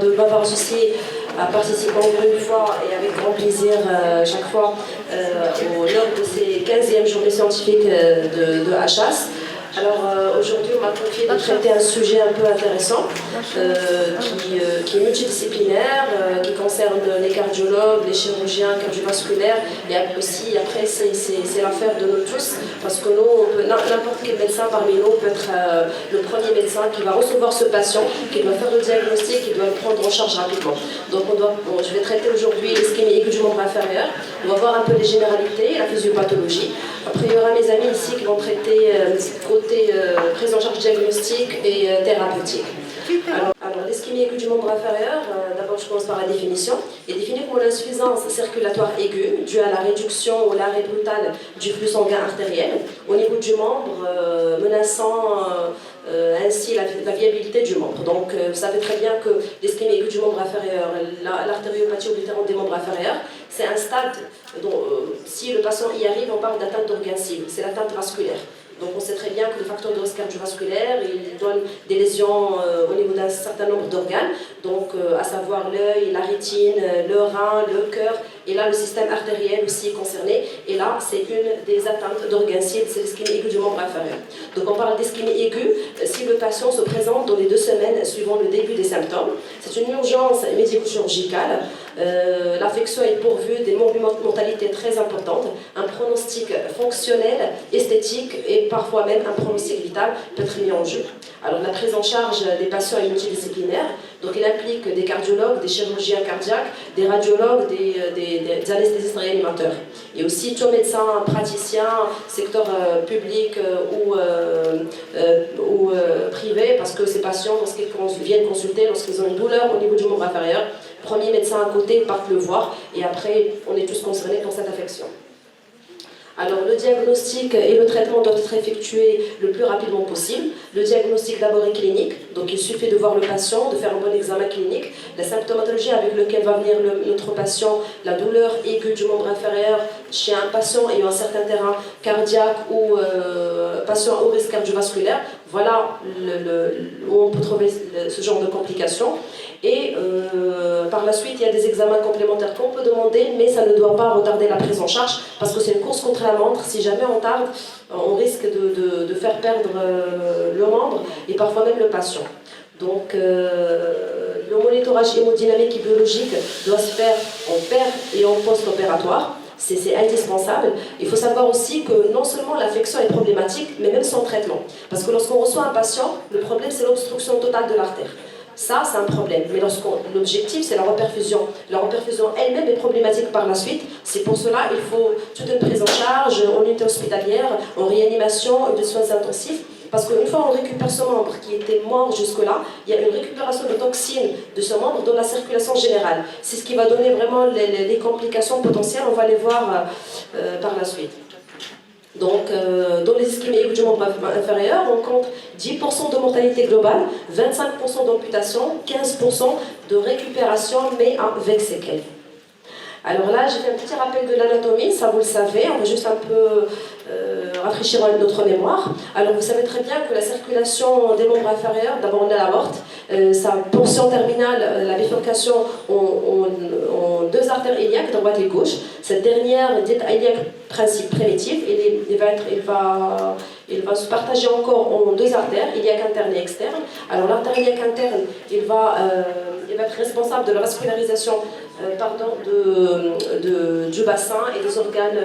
de m'avoir associé à participer encore une fois et avec grand plaisir chaque fois lors de ces 15e journées scientifiques de HAS. Alors aujourd'hui, on m'a confié de traiter un sujet un peu intéressant qui est multidisciplinaire, qui concerne les cardiologues, les chirurgiens cardiovasculaires et aussi après c'est l'affaire de nous tous parce que nous, n'importe quel médecin parmi nous peut être le premier médecin qui va recevoir ce patient, qui doit faire le diagnostic, qui doit le prendre en charge rapidement. Donc je vais traiter aujourd'hui l'ischémie aiguë du membre inférieur, on va voir un peu les généralités, la physiopathologie. Après il y aura mes amis ici qui vont traiter côté prise en charge diagnostique et thérapeutique. Alors l'ischémie aiguë du membre inférieur, d'abord je commence par la définition. Il est défini comme l'insuffisance circulatoire aiguë due à la réduction ou l'arrêt brutal du flux sanguin artériel au niveau du membre, menaçant ainsi la viabilité du membre. Donc vous savez très bien que l'ischémie aiguë du membre inférieur, l'artériopathie oblitérante des membres inférieurs, c'est un stade dont si le patient y arrive, on parle d'atteinte d'organes cibles, c'est l'atteinte vasculaire. Donc on sait très bien que le facteur de risque cardiovasculaire, il donne des lésions au niveau d'un certain nombre d'organes, donc à savoir l'œil, la rétine, le rein, le cœur, et là le système artériel aussi est concerné, et là c'est une des atteintes d'organes cibles, c'est l'ischémie aiguë du membre inférieur. Donc on parle d'ischémie aiguë si le patient se présente dans les 2 semaines suivant le début des symptômes. C'est une urgence médico-chirurgicale. L'affection est pourvue des mortalités très importantes, un pronostic fonctionnel, esthétique et parfois même un pronostic vital peut être mis en jeu. Alors la prise en charge des patients est multidisciplinaire, donc il implique des cardiologues, des chirurgiens cardiaques, des radiologues, des anesthésistes réanimateurs. Et aussi tout médecin, praticien, secteur public ou privé, parce que ces patients, lorsqu'ils viennent consulter, lorsqu'ils ont une douleur au niveau du membre inférieur, premier médecin à côté part le voir et après on est tous concernés pour cette affection. Alors le diagnostic et le traitement doivent être effectués le plus rapidement possible. Le diagnostic d'abord est clinique, donc il suffit de voir le patient, de faire un bon examen clinique. La symptomatologie avec laquelle va venir notre patient, la douleur aiguë du membre inférieur chez un patient ayant un certain terrain cardiaque ou patient à haut risque cardiovasculaire, voilà où on peut trouver ce genre de complications. Et par la suite, il y a des examens complémentaires qu'on peut demander, mais ça ne doit pas retarder la prise en charge parce que c'est une course contre la montre. Si jamais on tarde, on risque de faire perdre le membre et parfois même le patient. Donc le monitorage hémodynamique et biologique doit se faire en per et en post-opératoire. C'est indispensable. Il faut savoir aussi que non seulement l'affection est problématique, mais même son traitement. Parce que lorsqu'on reçoit un patient, le problème c'est l'obstruction totale de l'artère. Ça, c'est un problème. Mais l'objectif, c'est la reperfusion. La reperfusion elle-même est problématique par la suite. C'est pour cela qu'il faut toute une prise en charge en unité hospitalière, en réanimation, de soins intensifs. Parce qu'une fois on récupère ce membre qui était mort jusque-là, il y a une récupération de toxines de ce membre dans la circulation générale. C'est ce qui va donner vraiment les complications potentielles. On va les voir par la suite. Donc, dans les ischémies aiguës du membre inférieur, on compte 10% de mortalité globale, 25% d'amputation, 15% de récupération, mais avec séquelles. Alors là, j'ai fait un petit rappel de l'anatomie, ça vous le savez, on va juste un peu rafraîchir notre mémoire. Alors vous savez très bien que la circulation des membres inférieurs, d'abord on a l'aorte, sa portion terminale, la bifurcation en 2 artères iliaques, droite et gauche. Cette dernière, dite iliaque principe primitif, il va se partager encore en 2 artères, iliaque interne et externe. Alors l'artère iliaque interne, il va être responsable de la vascularisation du bassin et des organes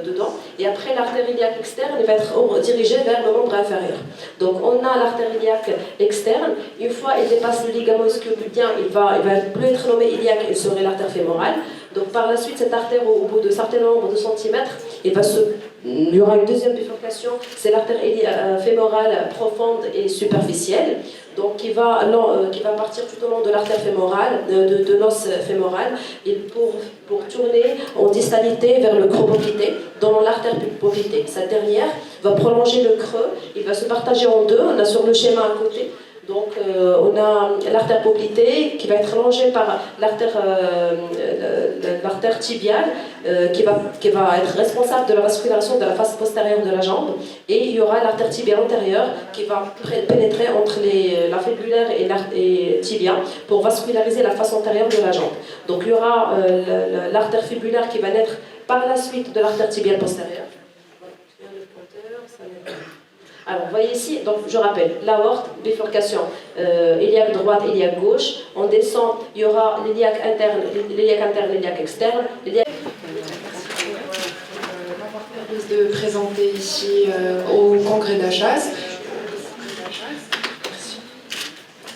dedans. Et après, l'artère iliaque externe va être dirigée vers le membre inférieur. Donc on a l'artère iliaque externe. Une fois il dépasse le ligament ischio-pubien, il va plus être nommé iliaque, il serait l'artère fémorale. Donc par la suite, cette artère, au bout de certains nombres de centimètres, il y aura une deuxième bifurcation, c'est l'artère fémorale profonde et superficielle, donc qui va partir tout au long de l'artère fémorale, de l'os fémoral, et pour tourner en distalité vers le creux poplité, dans l'artère poplitée. Cette dernière va prolonger le creux, il va se partager en 2, on a sur le schéma à côté, Donc on a l'artère poplitée qui va être longée par l'artère tibiale qui va être responsable de la vascularisation de la face postérieure de la jambe, et il y aura l'artère tibiale antérieure qui va pénétrer entre la fibulaire et tibia pour vasculariser la face antérieure de la jambe. Donc il y aura l'artère fibulaire qui va naître par la suite de l'artère tibiale postérieure. Alors, vous voyez ici, donc je rappelle, l'aorte, bifurcation, iliaque droite, iliaque gauche. On descend, il y aura l'iliaque interne, l'iliaque externe. De présenter ici au congrès d'Achas.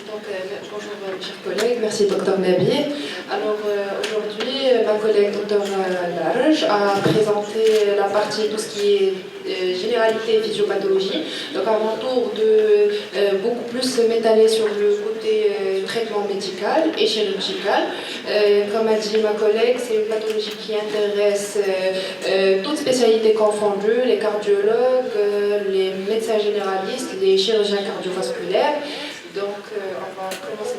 Donc, bonjour chers collègues, merci Dr Nabi. Alors aujourd'hui, ma collègue Dr Large a présenté la partie tout ce qui est généralité et physiopathologie. Donc à mon tour de beaucoup plus m'étaler sur le côté traitement médical et chirurgical. Comme a dit ma collègue, c'est une pathologie qui intéresse toutes spécialités confondues, les cardiologues, les médecins généralistes, les chirurgiens cardiovasculaires. Donc on va commencer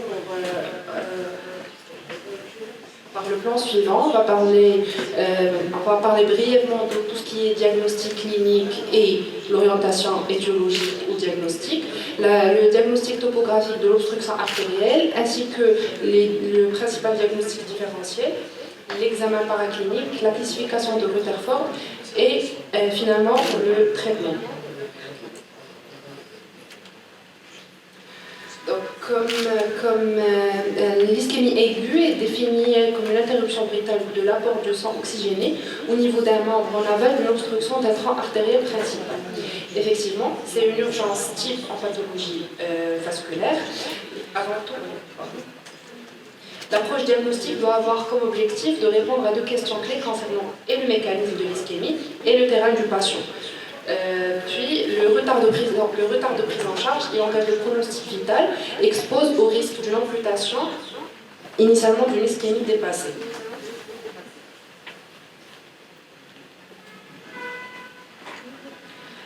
par le plan suivant. On va parler brièvement de tout ce qui est diagnostic clinique et l'orientation étiologique ou diagnostic, le diagnostic topographique de l'obstruction artérielle, ainsi que le principal diagnostic différentiel, l'examen paraclinique, la classification de Rutherford et finalement le traitement. Donc, comme l'ischémie aiguë est définie comme une interruption britale de l'apport de sang oxygéné au niveau d'un membre en aval d'une obstruction d'un tronc artériel principal. Effectivement, c'est une urgence type en pathologie vasculaire. Avant tout, l'approche diagnostique doit avoir comme objectif de répondre à deux questions clés concernant et le mécanisme de l'ischémie et le terrain du patient. Puis le retard de prise en charge et engage le pronostic vital expose au risque d'une amputation, initialement d'une ischémie dépassée.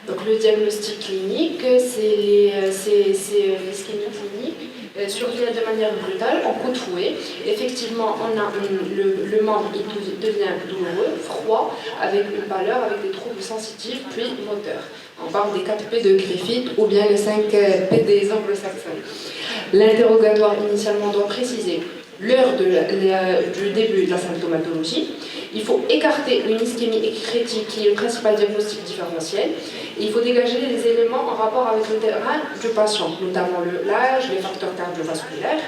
Donc le diagnostic clinique, c'est l'ischémie clinique. Survient de manière brutale, en coup de fouet. Effectivement, on a le membre qui devient douloureux, froid, avec une pâleur, avec des troubles sensitifs, puis moteurs. On parle des 4 P de Griffith ou bien les 5 P des anglo-saxons. L'interrogatoire initialement doit préciser l'heure du début de la symptomatologie. Il faut écarter une ischémie écritique qui est le principal diagnostic différentiel. Et il faut dégager les éléments en rapport avec le terrain du patient, notamment l'âge, les facteurs cardiovasculaires.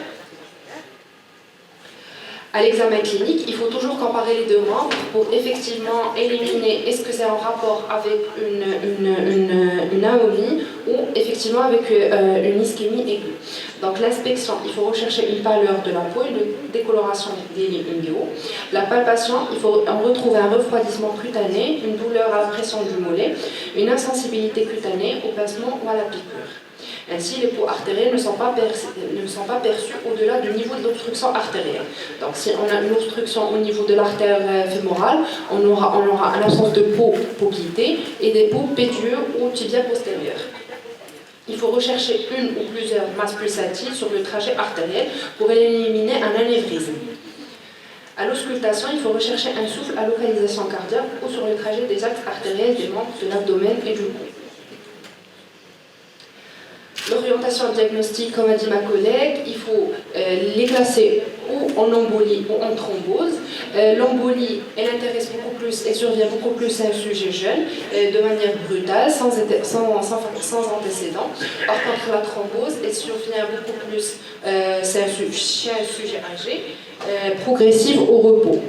À l'examen clinique, il faut toujours comparer les deux membres pour effectivement éliminer est-ce que c'est en rapport avec une anomie ou effectivement avec une ischémie aiguë. Donc l'inspection, il faut rechercher une pâleur de la peau, une décoloration des lignes unguéaux. La palpation, il faut en retrouver un refroidissement cutané, une douleur à la pression du mollet, une insensibilité cutanée au pincement ou à la piqûre. Ainsi, les peaux artérielles ne sont pas perçues au-delà du niveau de l'obstruction artérielle. Donc, si on a une obstruction au niveau de l'artère fémorale, on aura une absence de peau poplitée et des peaux pédieux ou tibia postérieur. Il faut rechercher une ou plusieurs masses pulsatiles sur le trajet artériel pour éliminer un anévrisme. À l'auscultation, il faut rechercher un souffle à localisation cardiaque ou sur le trajet des axes artériels des membres de l'abdomen et du cou. L'orientation diagnostique, comme a dit ma collègue, il faut les classer ou en embolie ou en thrombose. L'embolie, elle intéresse beaucoup plus, elle survient beaucoup plus à un sujet jeune, de manière brutale, sans antécédent. Par contre, la thrombose, elle survient beaucoup plus chez un sujet âgé, progressive au repos.